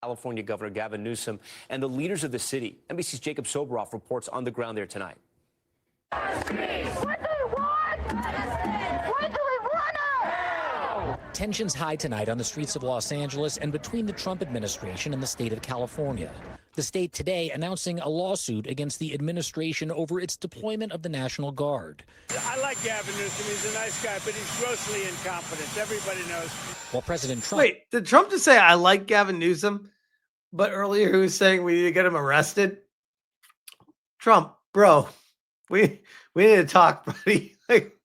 California Governor Gavin Newsom and the leaders of the city. NBC's Jacob Soboroff reports on the ground there tonight. What do we want? What do we want now? Tensions high tonight on the streets of Los Angeles and between the Trump administration and the state of California. The state today announcing a lawsuit against the administration over its deployment of the National Guard. I like Gavin Newsom. He's a nice guy, but he's grossly incompetent. Everybody knows. While President Trump... Wait, did Trump just say, I like Gavin Newsom? But earlier he was saying we need to get him arrested? Trump, bro, we need to talk, buddy. Like,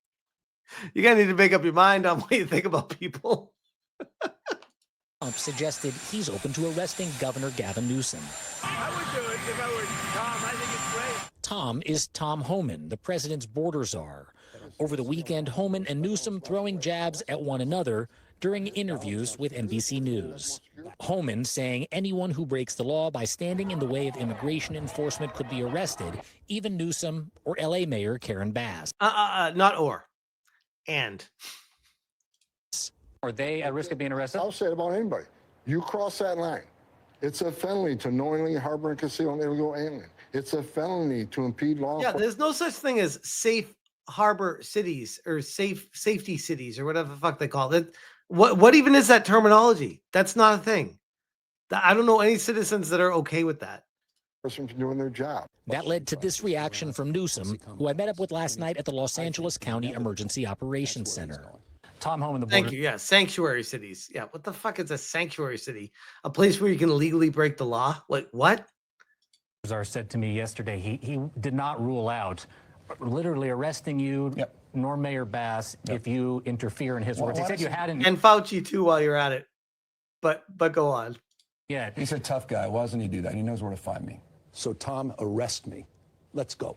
you gotta need to make up your mind on what you think about people. Trump suggested he's open to arresting Governor Gavin Newsom. I would do it if I were Tom. I think it's great. Tom is Tom Homan, the president's border czar. Over the weekend, Homan and Newsom throwing jabs at one another during interviews with NBC News. Homan saying anyone who breaks the law by standing in the way of immigration enforcement could be arrested, even Newsom or L.A. Mayor Karen Bass. Not or. And. Are they at risk of being arrested? I'll say it about anybody. You cross that line. It's a felony to knowingly harbor and conceal an illegal alien. It's a felony to impede law enforcement. Yeah, there's no such thing as safe harbor cities or safety cities or whatever the fuck they call it. What even is that terminology? That's not a thing. I don't know any citizens that are okay with that. Person doing their job. That led to this reaction from Newsom, who I met up with last night at the Los Angeles County Emergency Operations Center. Tom Homan, the border. Thank you. Yeah, sanctuary cities. Yeah, what the fuck is a sanctuary city? A place where you can legally break the law? Like what? Czar said to me yesterday he did not rule out literally arresting you, nor Mayor Bass, if you interfere in his words. He said you hadn't. And Fauci too while you're at it. But go on. Yeah. He's a tough guy. Why doesn't he do that? He knows where to find me. So Tom, arrest me. Let's go.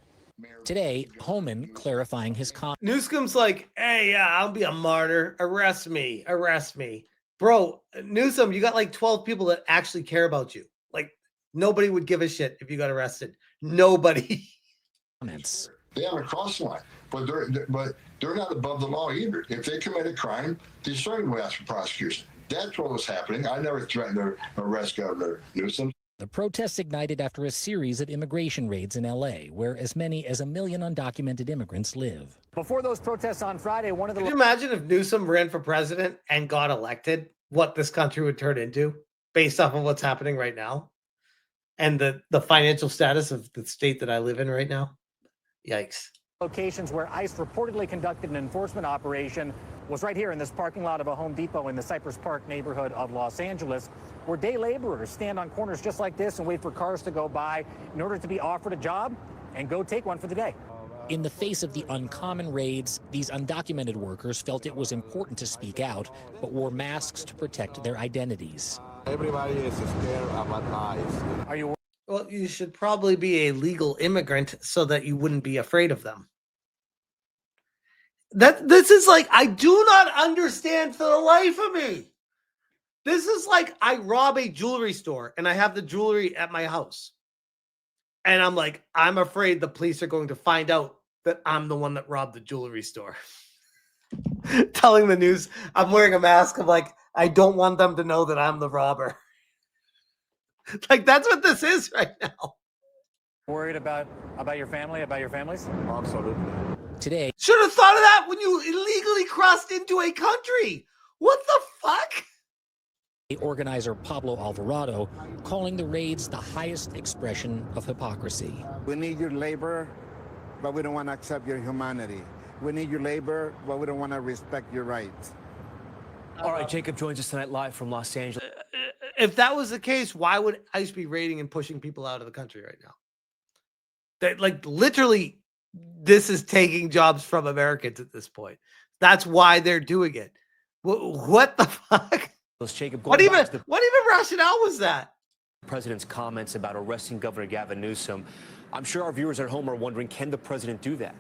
Today, Homan clarifying his comment. Newsom's like, hey, yeah, I'll be a martyr. Arrest me. Arrest me. Bro, Newsom, you got like 12 people that actually care about you. Like, nobody would give a shit if you got arrested. Nobody. Comments. They haven't crossed the line, but they're not above the law either. If they commit a crime, they certainly will ask for prosecution. That's what was happening. I never threatened to arrest Governor Newsom. The protests ignited after a series of immigration raids in L.A., where as many as 1 million undocumented immigrants live. Before those protests on Friday, one of the... Could you imagine if Newsom ran for president and got elected, what this country would turn into based off of what's happening right now and the financial status of the state that I live in right now? Yikes. Locations where ICE reportedly conducted an enforcement operation was right here in this parking lot of a Home Depot in the Cypress Park neighborhood of Los Angeles, where day laborers stand on corners just like this and wait for cars to go by in order to be offered a job and go take one for the day. In the face of the uncommon raids, these undocumented workers felt it was important to speak out, but wore masks to protect their identities. Everybody is scared about ICE. Are you? Well, you should probably be a legal immigrant so that you wouldn't be afraid of them. This is like, I do not understand for the life of me. This is like I rob a jewelry store and I have the jewelry at my house. And I'm like, I'm afraid the police are going to find out that I'm the one that robbed the jewelry store. Telling the news I'm wearing a mask. I'm like, I don't want them to know that I'm the robber. Like, that's what this is right now. Worried about your family, about your families? Absolutely. Today, should have thought of that when you illegally crossed into a country. What the fuck? organizer Pablo Alvarado calling the raids the highest expression of hypocrisy. We need your labor, but we don't want to accept your humanity. We need your labor, but we don't want to respect your rights. All right, Jacob joins us tonight live from Los Angeles. If that was the case, why would ICE be raiding and pushing people out of the country right now? That, like, literally, this is taking jobs from Americans at this point. That's why they're doing it. What the fuck? Jacob, what even rationale was that? The president's comments about arresting Governor Gavin Newsom. I'm sure our viewers at home are wondering, can the president do that?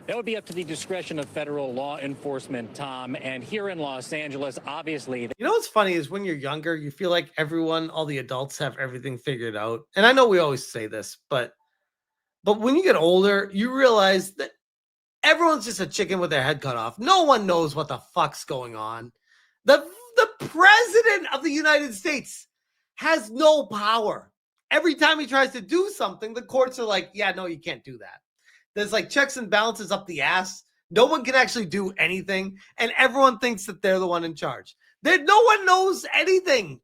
That would be up to the discretion of federal law enforcement, Tom. And here in Los Angeles, obviously... You know what's funny is when you're younger, you feel like everyone, all the adults have everything figured out. And I know we always say this, but when you get older, you realize that everyone's just a chicken with their head cut off. No one knows what the fuck's going on. The The president of the United States has no power. Every time he tries to do something, the courts are like, yeah, no, you can't do that. There's like checks and balances up the ass. No one can actually do anything, and everyone thinks that they're the one in charge. No one knows anything.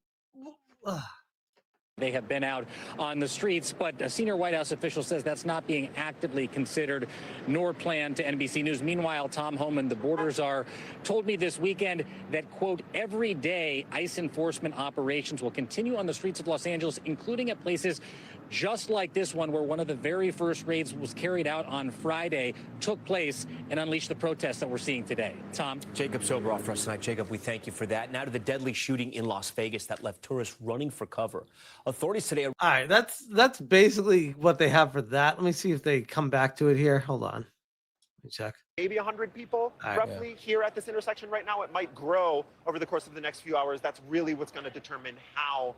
They have been out on the streets, but a senior White House official says that's not being actively considered nor planned to NBC News. Meanwhile, Tom Homan, the border czar, told me this weekend that, quote, every day ICE enforcement operations will continue on the streets of Los Angeles, including at places just like this one, where one of the very first raids was carried out on Friday, took place, and unleashed the protests that we're seeing today. Tom? Jacob Soboroff for us tonight. Jacob, we thank you for that. Now to the deadly shooting in Las Vegas that left tourists running for cover. Authorities today... All right, that's basically what they have for that. Let me see if they come back to it here. Hold on. Let me check. Maybe 100 people roughly here at this intersection right now. It might grow over the course of the next few hours. That's really what's going to determine how...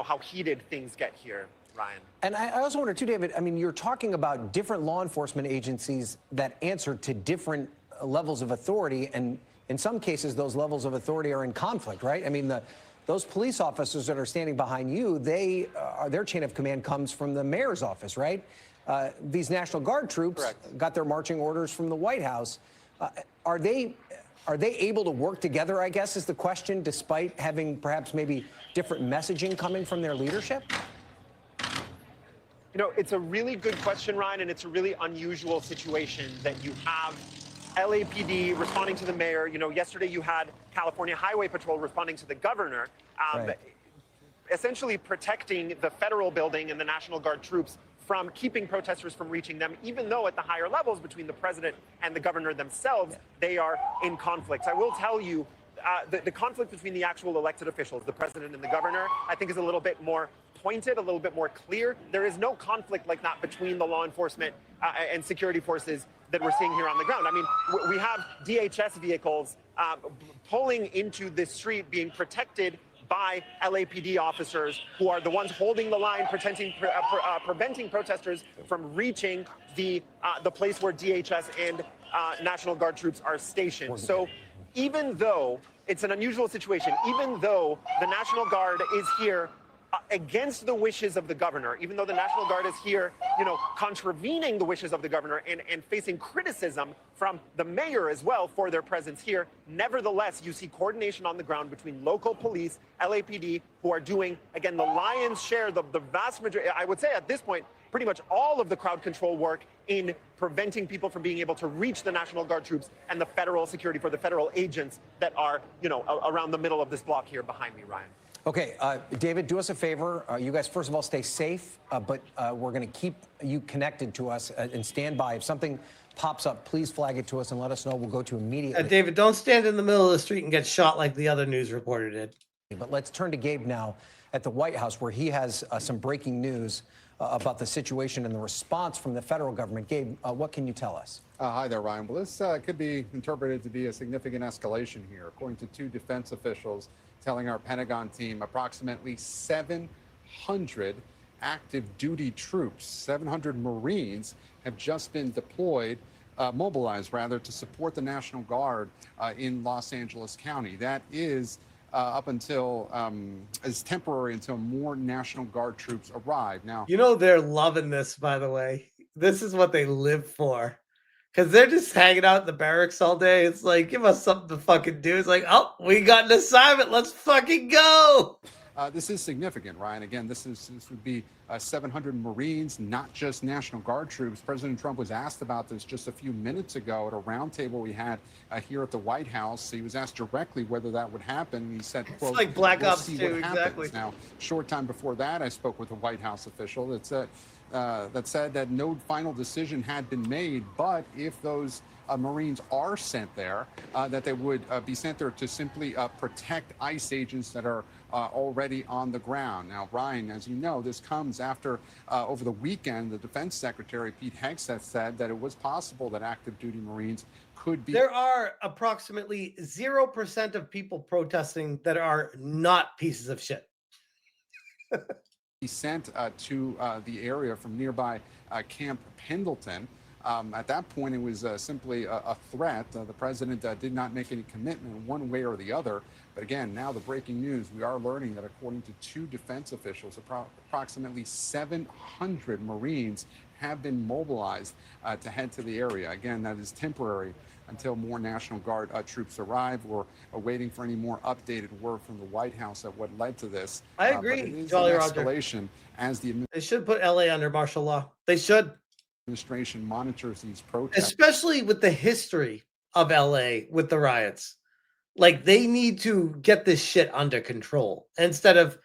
how heated things get here, Ryan. And I also wonder, too, David, I mean, you're talking about different law enforcement agencies that answer to different levels of authority, and in some cases, those levels of authority are in conflict, right? I mean, those police officers that are standing behind you, their chain of command comes from the mayor's office, right? These National Guard troops got their marching orders from the White House. Are they able to work together, I guess, is the question, despite having perhaps maybe different messaging coming from their leadership? It's a really good question, Ryan, and it's a really unusual situation that you have LAPD responding to the mayor. Yesterday you had California Highway Patrol responding to the governor, essentially protecting the federal building and the National Guard troops from keeping protesters from reaching them, even though at the higher levels between the president and the governor themselves, they are in conflict. I will tell you, the conflict between the actual elected officials, the president and the governor, I think is a little bit more pointed, a little bit more clear. There is no conflict like that between the law enforcement and security forces that we're seeing here on the ground. I mean, we have DHS vehicles pulling into this street, being protected by LAPD officers who are the ones holding the line, preventing protesters from reaching the place where DHS and National Guard troops are stationed. So even though it's an unusual situation, even though the National Guard is here against the wishes of the governor, even though the National Guard is here, contravening the wishes of the governor and facing criticism from the mayor as well for their presence here, nevertheless, you see coordination on the ground between local police, LAPD, who are doing, again, the lion's share, the vast majority, I would say at this point, pretty much all of the crowd control work in preventing people from being able to reach the National Guard troops and the federal security for the federal agents that are, around the middle of this block here behind me, Ryan. Okay, David, do us a favor. You guys, first of all, stay safe, but we're going to keep you connected to us and stand by. If something pops up, please flag it to us and let us know. We'll go to immediately. David, don't stand in the middle of the street and get shot like the other news reporter did. But let's turn to Gabe now at the White House, where he has some breaking news about the situation and the response from the federal government. Gabe, what can you tell us? Hi there, Ryan. Well, this could be interpreted to be a significant escalation here. According to two defense officials telling our Pentagon team, approximately 700 active duty troops, 700 Marines have just been mobilized to support the National Guard in Los Angeles County. That is up until is temporary until more National Guard troops arrive. Now, they're loving this, by the way. This is what they live for. Because they're just hanging out in the barracks all day. It's like, give us something to fucking do. It's like, oh, we got an assignment. Let's fucking go. This is significant, Ryan. Again, this would be 700 Marines, not just National Guard troops. President Trump was asked about this just a few minutes ago at a roundtable we had here at the White House. He was asked directly whether that would happen. He said, quote, it's like Black we'll Ops see 2, what happens. exactly. Now, short time before that, I spoke with a White House official that said that no final decision had been made, but if those Marines are sent there, that they would be sent there to simply protect ICE agents that are already on the ground. Now, Ryan, as you know, this comes after over the weekend, the Defense Secretary Pete Hegseth said that it was possible that active duty Marines could be. There are approximately 0% of people protesting that are not pieces of shit. He sent to the area from nearby Camp Pendleton. At that point, it was simply a threat. The president did not make any commitment one way or the other. But again, now the breaking news, we are learning that according to 2 defense officials, approximately 700 Marines have been mobilized to head to the area. Again, that is temporary until more National Guard troops arrive. We're waiting for any more updated word from the White House at what led to this. I But agree, it is Jolly an Roger. escalation as the They should put LA under martial law. They should. administration monitors these protests. Especially with the history of LA with the riots. Like, they need to get this shit under control instead of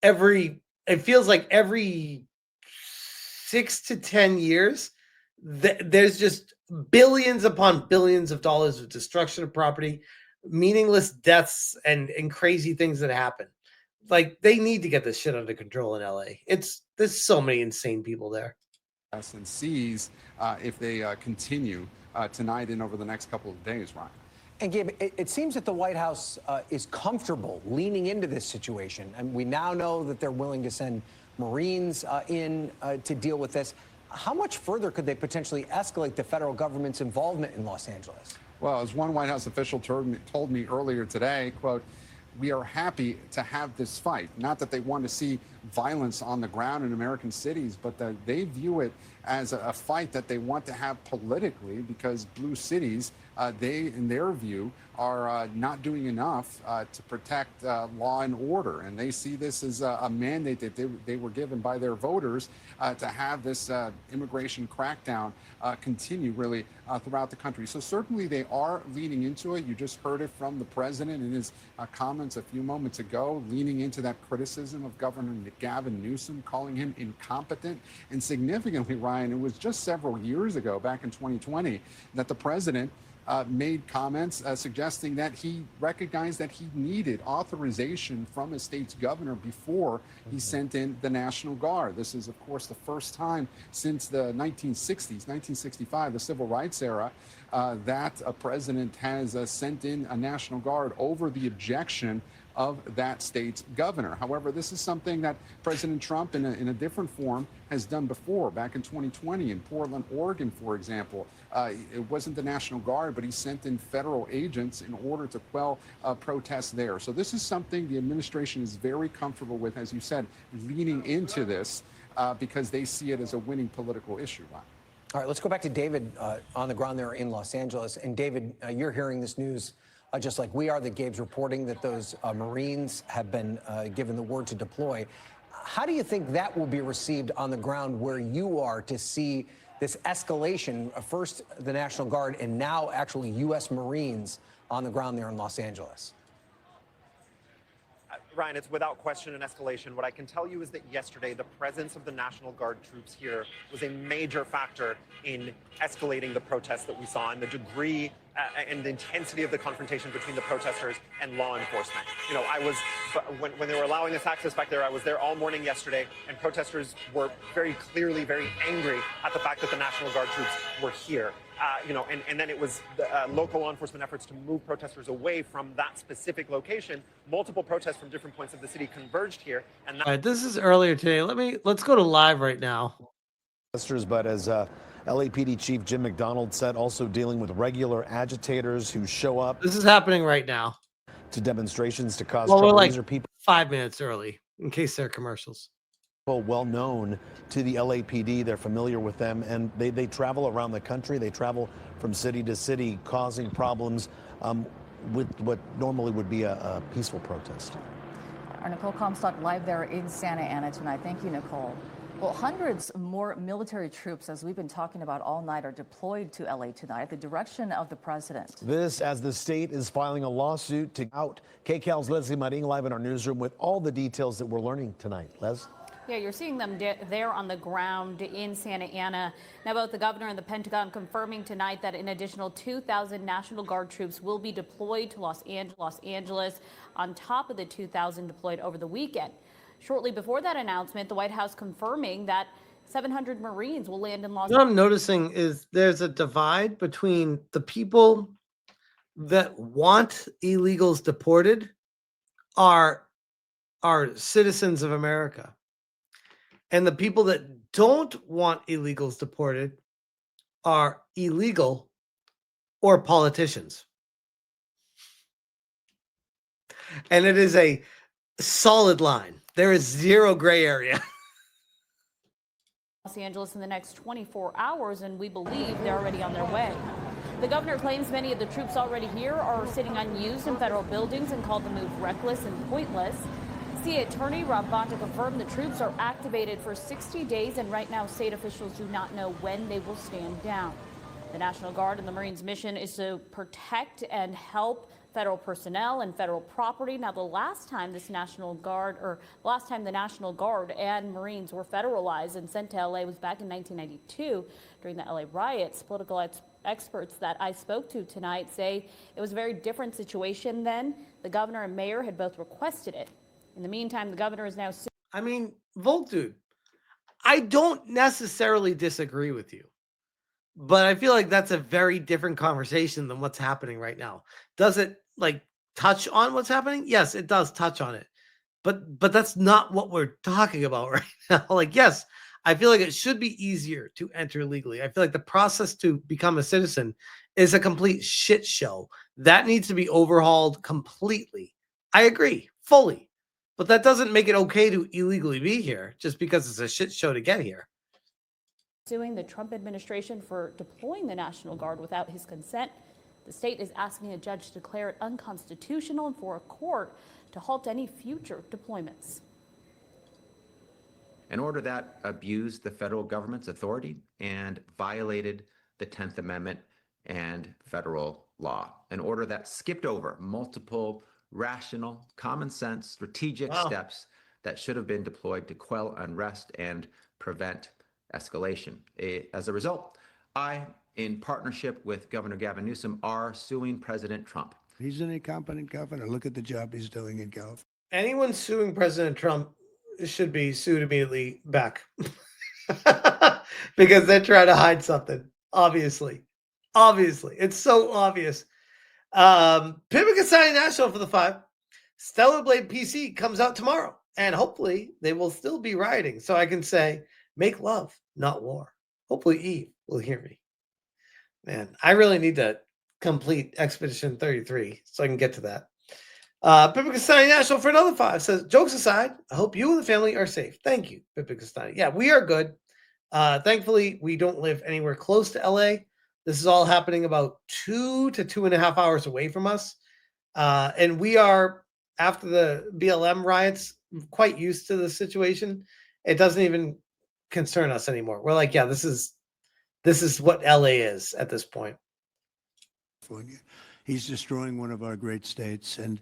it feels like every 6 to 10 years, there's just billions upon billions of dollars of destruction of property, meaningless deaths, and crazy things that happen. Like, they need to get this shit under control in LA. There's so many insane people there. And sees if they continue tonight and over the next couple of days, Ryan. And Gabe, it seems that the White House is comfortable leaning into this situation. And we now know that they're willing to send Marines in to deal with this. How much further could they potentially escalate the federal government's involvement in Los Angeles? Well, as one White House official told me earlier today, quote, "We are happy to have this fight." Not that they want to see violence on the ground in American cities, but that they view it as a fight that they want to have politically, because blue cities, they, in their view, are not doing enough to protect law and order. And they see this as a mandate that they were given by their voters to have this immigration crackdown continue really throughout the country. So certainly they are leaning into it. You just heard it from the president in his comments a few moments ago, leaning into that criticism of Governor Gavin Newsom, calling him incompetent. And significantly, Ryan, it was just several years ago, back in 2020, that the president made comments suggesting that he recognized that he needed authorization from a state's governor before he sent in the National Guard. This is, of course, the first time since the 1960s, 1965, the Civil Rights era, that a president has sent in a National Guard over the objection of that state's governor. However, this is something that President Trump, in a different form, has done before. Back in 2020 in Portland, Oregon, for example, it wasn't the National Guard, but he sent in federal agents in order to quell protests there. So this is something the administration is very comfortable with, as you said, leaning into this because they see it as a winning political issue. All right, let's go back to David on the ground there in Los Angeles. And David, you're hearing this news just like we are, that Gabe's reporting that those Marines have been given the word to deploy. How do you think that will be received on the ground where you are to see this escalation, first the National Guard and now actually U.S. Marines on the ground there in Los Angeles? Ryan, it's without question an escalation. What I can tell you is that yesterday, the presence of the National Guard troops here was a major factor in escalating the protests that we saw and the degree and the intensity of the confrontation between the protesters and law enforcement. You know, when they were allowing us access back there, I was there all morning yesterday, and protesters were very clearly very angry at the fact that the National Guard troops were here. And then it was local law enforcement efforts to move protesters away from that specific location. Multiple protests from different points of the city converged here. And All right, this is earlier today. Let's go to live right now. But as LAPD Chief Jim McDonald said, also dealing with regular agitators who show up. This is happening right now. To demonstrations to cause Well, trouble. we're like These are people 5 minutes early in case they're commercials. well known to the LAPD. They're familiar with them, and they travel around the country. They travel from city to city, causing problems with what normally would be a peaceful protest. Our Nicole Comstock live there in Santa Ana tonight. Thank you, Nicole. Well, hundreds more military troops, as we've been talking about all night, are deployed to LA tonight at the direction of the president. This as the state is filing a lawsuit to out. KCAL's Leslie Maring live in our newsroom with all the details that we're learning tonight. Les? Yeah, you're seeing them there on the ground in Santa Ana. Now, both the governor and the Pentagon confirming tonight that an additional 2,000 National Guard troops will be deployed to Los Angeles on top of the 2,000 deployed over the weekend. Shortly before that announcement, the White House confirming that 700 Marines will land in Los What I'm noticing is there's a divide between the people that want illegals deported are citizens of America. And the people that don't want illegals deported are illegal or politicians. And it is a solid line. There is zero gray area. Los Angeles in the next 24 hours, and we believe they're already on their way. The governor claims many of the troops already here are sitting unused in federal buildings and called the move reckless and pointless. CA Attorney Rob Bonta confirmed the troops are activated for 60 days, and right now state officials do not know when they will stand down. The National Guard and the Marines' mission is to protect and help federal personnel and federal property. Now, the last time the National Guard and Marines were federalized and sent to LA was back in 1992 during the LA riots. Political experts that I spoke to tonight say it was a very different situation then. The governor and mayor had both requested it. In the meantime, the governor is now suing. I mean, Volt dude, I don't necessarily disagree with you, but I feel like that's a very different conversation than what's happening right now. Does it like touch on what's happening? Yes, it does touch on it. But that's not what we're talking about right now. Like, yes, I feel like it should be easier to enter legally. I feel like the process to become a citizen is a complete shit show. That needs to be overhauled completely. I agree fully. But that doesn't make it okay to illegally be here just because it's a shit show to get here. Suing the Trump administration for deploying the National Guard without his consent. The state is asking a judge to declare it unconstitutional and for a court to halt any future deployments. An order that abused the federal government's authority and violated the 10th Amendment and federal law. An order that skipped over multiple rational, common sense, strategic steps that should have been deployed to quell unrest and prevent escalation. As a result, I, in partnership with Governor Gavin Newsom, are suing President Trump. He's an incompetent governor. Look at the job he's doing in California. Anyone suing President Trump should be sued immediately back because they're trying to hide something. Obviously, it's so obvious. Pimmick signing National for the 5. Stellar Blade PC comes out tomorrow, and hopefully they will still be rioting. So I can say, make love, not war. Hopefully Eve will hear me. Man, I really need to complete Expedition 33 so I can get to that. Pippa Castani National for another 5 says, jokes aside, I hope you and the family are safe. Thank you, Pippa Castani. Yeah, we are good. Thankfully, we don't live anywhere close to LA. This is all happening about 2 to 2.5 hours away from us. And we are, after the BLM riots, quite used to the situation. It doesn't even concern us anymore. We're like, yeah, this is what LA is at this point. He's destroying one of our great states. And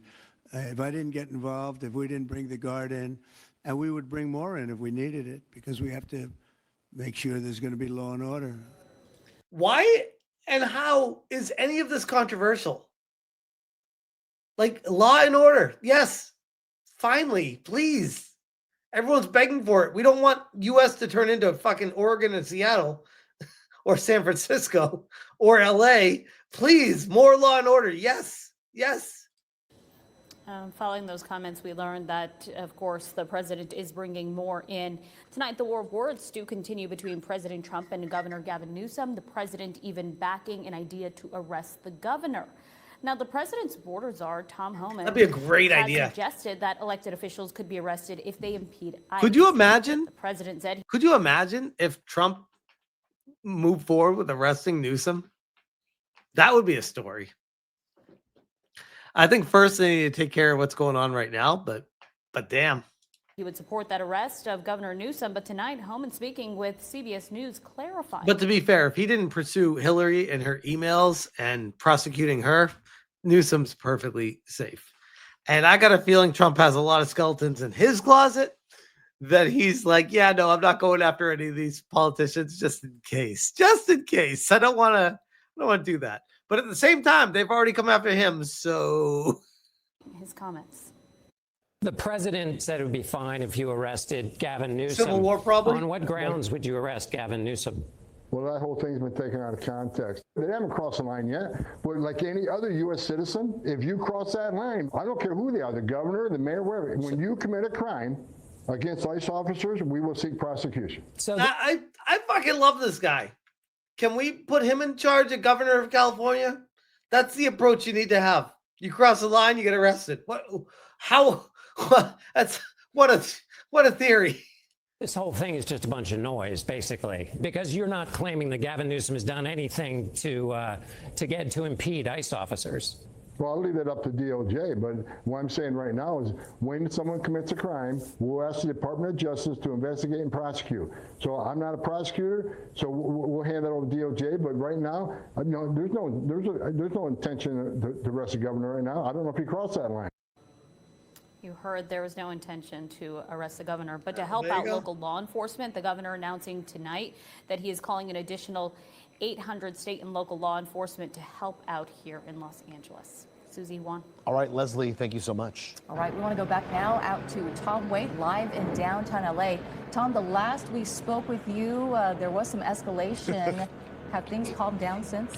if I didn't get involved, if we didn't bring the Guard in, and we would bring more in if we needed it, because we have to make sure there's going to be law and order. Why and how is any of this controversial? Like, law and order. Yes. Finally, please. Everyone's begging for it. We don't want U.S. to turn into fucking Oregon and Seattle or San Francisco or L.A. Please, more law and order. Yes. Yes. Following those comments, we learned that, of course, the president is bringing more in. Tonight, the war of words do continue between President Trump and Governor Gavin Newsom, the president even backing an idea to arrest the governor. Now, the president's border czar, Tom Homan, that'd be a great idea. Suggested that elected officials could be arrested if they impede ICE. Could you imagine? The president said. Could you imagine if Trump moved forward with arresting Newsom? That would be a story. I think first they need to take care of what's going on right now, but damn. He would support that arrest of Governor Newsom, but tonight, Homan speaking with CBS News clarified. But to be fair, if he didn't pursue Hillary and her emails and prosecuting her, Newsom's perfectly safe. And I got a feeling Trump has a lot of skeletons in his closet that he's like, yeah, no, I'm not going after any of these politicians just in case. Just in case. I don't want to do that. But at the same time, they've already come after him, so... His comments. The president said it would be fine if you arrested Gavin Newsom. Civil war, probably? On what grounds would you arrest Gavin Newsom? Well, that whole thing's been taken out of context. They haven't crossed the line yet, but like any other U.S. citizen, if you cross that line, I don't care who they are, the governor, the mayor, wherever, when you commit a crime against ICE officers, we will seek prosecution. So I fucking love this guy. Can we put him in charge of governor of California? That's the approach you need to have. You cross the line, you get arrested. What? How? What, that's what a theory. This whole thing is just a bunch of noise, basically, because you're not claiming that Gavin Newsom has done anything to impede ICE officers. Well, I'll leave that up to DOJ, but what I'm saying right now is when someone commits a crime, we'll ask the Department of Justice to investigate and prosecute. So I'm not a prosecutor, so we'll hand that over to DOJ, but right now, there's no intention to arrest the governor right now. I don't know if he crossed that line. You heard there was no intention to arrest the governor, but to help out local law enforcement, the governor announcing tonight that he is calling an additional 800 state and local law enforcement to help out here in Los Angeles. Susie, Juan. All right, Leslie, thank you so much. All right, we want to go back now out to Tom Waite live in downtown LA. Tom, the last we spoke with you, there was some escalation. Have things calmed down since?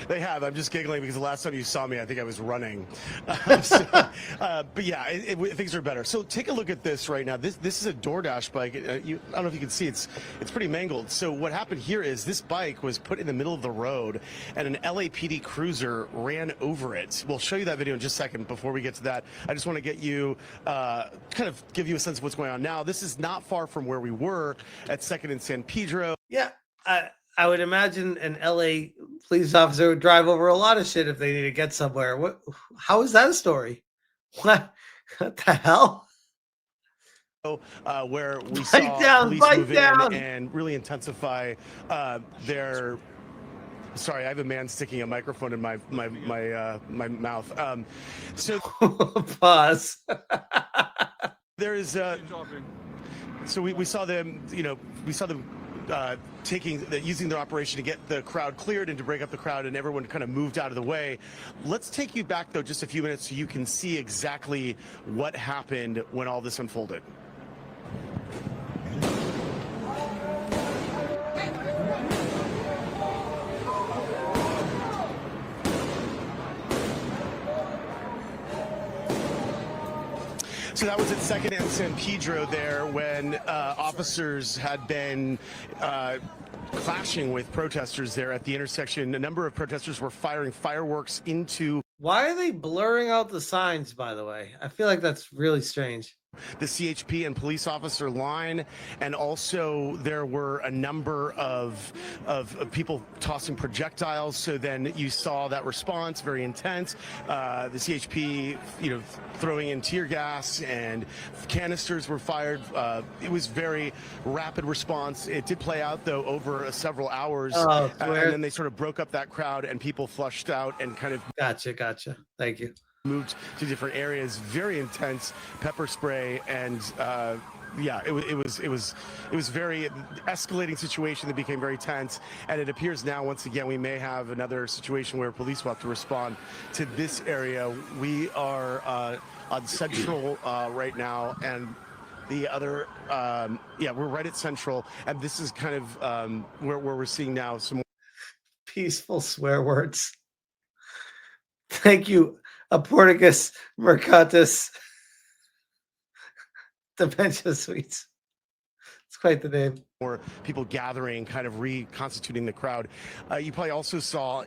They have. I'm just giggling because the last time you saw me, I think I was running. But yeah, things are better. So take a look at this right now. This is a DoorDash bike. I don't know if you can see. It's pretty mangled. So what happened here is this bike was put in the middle of the road, and an LAPD cruiser ran over it. We'll show you that video in just a second. Before we get to that, I just want to get you kind of give you a sense of what's going on now. This is not far from where we were at 2nd and San Pedro. Yeah. I would imagine an LA police officer would drive over a lot of shit if they need to get somewhere. How is that a story? What the hell? Where we saw police move in and really intensify their. Sorry, I have a man sticking a microphone in my mouth. So pause. There is. So we saw them. We saw them. Using their operation to get the crowd cleared and to break up the crowd, and everyone kind of moved out of the way. Let's take you back, though, just a few minutes so you can see exactly what happened when all this unfolded. So that was at 2nd and San Pedro there when officers had been clashing with protesters there at the intersection. A number of protesters were firing fireworks into... Why are they blurring out the signs, by the way? I feel like that's really strange. The CHP and police officer line, and also there were a number of people tossing projectiles. So then you saw that response, very intense. The CHP, throwing in tear gas and canisters were fired. It was very rapid response. It did play out though over several hours, and then they sort of broke up that crowd, and people flushed out and kind of. Gotcha. Thank you. Moved to different areas, very intense pepper spray, and yeah, it was very escalating situation that became very tense, and it appears now once again we may have another situation where police will have to respond to this area. We are on Central right now, and the other we're right at Central, and this is kind of where we're seeing now some more peaceful swear words. Thank you. Aporticus Mercatus Dementia Suites. It's quite the name. Or people gathering, kind of reconstituting the crowd. You probably also saw,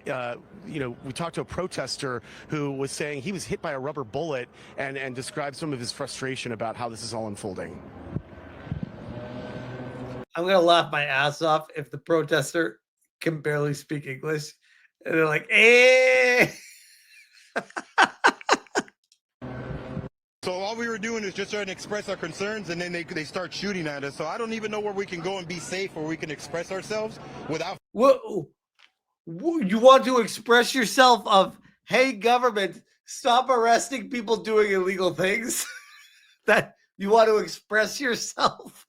we talked to a protester who was saying he was hit by a rubber bullet and described some of his frustration about how this is all unfolding. I'm going to laugh my ass off if the protester can barely speak English. And they're like, eh. So all we were doing is just trying to express our concerns, and then they start shooting at us. So I don't even know where we can go and be safe, where we can express ourselves without. Whoa. You want to express yourself of, hey, government, stop arresting people doing illegal things? That you want to express yourself?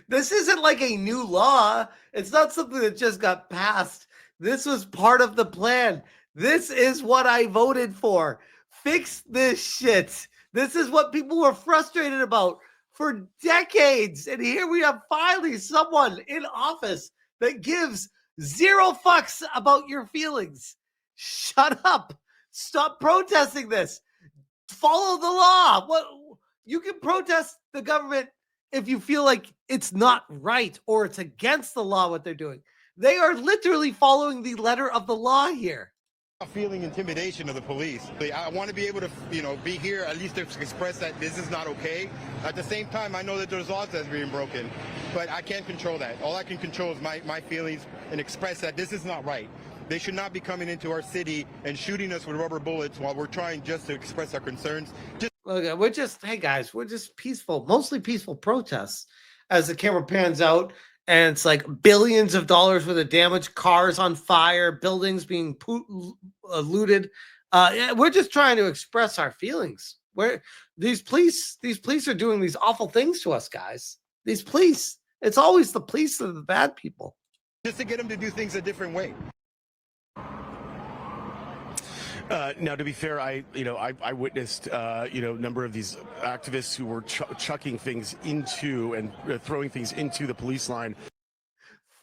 This isn't like a new law. It's not something that just got passed. This was part of the plan. This is what I voted for. Fix this shit. This is what people were frustrated about for decades. And here we have finally someone in office that gives zero fucks about your feelings. Shut up. Stop protesting this. Follow the law. What you can protest the government if you feel like it's not right or it's against the law what they're doing. They are literally following the letter of the law here. Feeling intimidation of the police. I want to be able to, be here at least to express that this is not okay. At the same time, I know that there's laws that's being broken, but I can't control that. All I can control is my feelings and express that this is not right. They should not be coming into our city and shooting us with rubber bullets while we're trying just to express our concerns. Hey guys, we're just peaceful, mostly peaceful protests. As the camera pans out, and it's like billions of dollars worth of damage, cars on fire, buildings being looted. We're just trying to express our feelings. These police are doing these awful things to us, guys. These police, it's always the police that are the bad people. Just to get them to do things a different way. Now, to be fair, I witnessed, a number of these activists who were chucking things into and throwing things into the police line.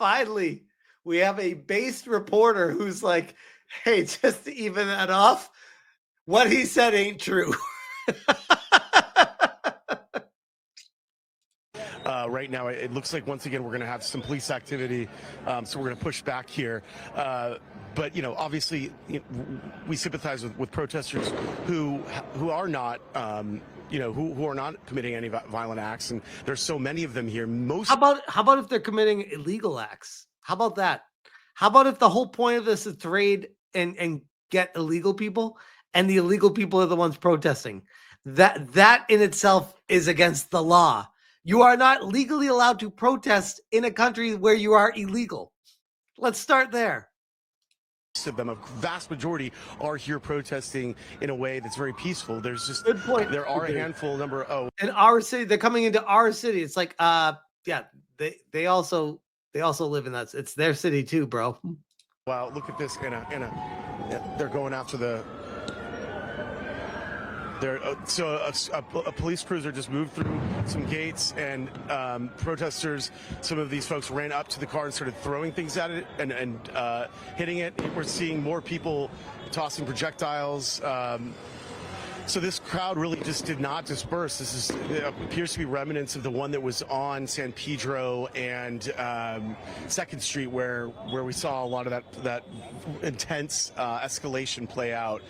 Finally, we have a based reporter who's like, hey, just to even that off, what he said ain't true. Right now, it looks like once again we're going to have some police activity, so we're going to push back here. But obviously, we sympathize with protesters who are not, who are not committing any violent acts, and there's so many of them here. How about if they're committing illegal acts? How about that? How about if the whole point of this is to raid and get illegal people, and the illegal people are the ones protesting? That in itself is against the law. You are not legally allowed to protest in a country where you are illegal. Let's start there. Of them, a vast majority are here protesting in a way that's very peaceful. There's just good point. There are a handful number. In our city, they're coming into our city. It's like, they also live in that. It's their city too, bro. Wow, look at this. They're going after the. A police cruiser just moved through some gates, and protesters, some of these folks ran up to the car and started throwing things at it and hitting it. We're seeing more people tossing projectiles. So this crowd really just did not disperse. This appears to be remnants of the one that was on San Pedro and 2nd Street, where we saw a lot of that intense escalation play out.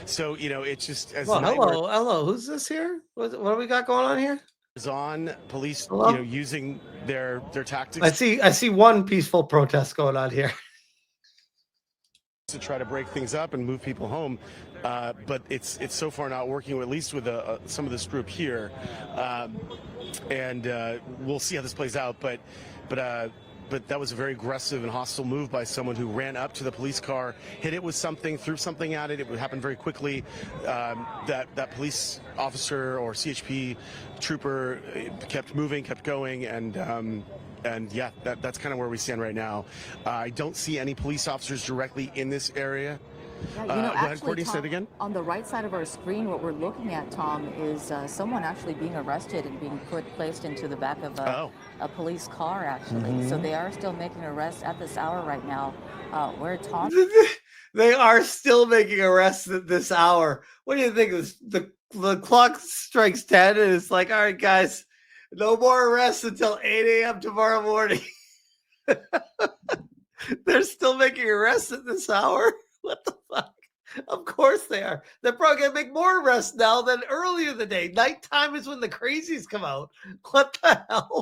So it's just as hello, who's this here? What do we got going on here? Is on police, using their tactics. I see one peaceful protest going on here to try to break things up and move people home, but it's so far not working, at least with some of this group here, and we'll see how this plays out. But that was a very aggressive and hostile move by someone who ran up to the police car, hit it with something, threw something at it. It would happen very quickly. That police officer or CHP trooper kept moving, kept going, and yeah, that's kind of where we stand right now. I don't see any police officers directly in this area. Yeah, go ahead, Courtney, Tom, say it again. On the right side of our screen, what we're looking at, Tom, is someone actually being arrested and being placed into the back of a police car, actually. So they are still making arrests at this hour right now. Where Tom? They are still making arrests at this hour. What do you think? The clock strikes 10 and it's like, all right, guys, no more arrests until 8 a.m. tomorrow morning. They're still making arrests at this hour? What the fuck? Of course they are. They're probably going to make more arrests now than earlier in the day. Nighttime is when the crazies come out. What the hell?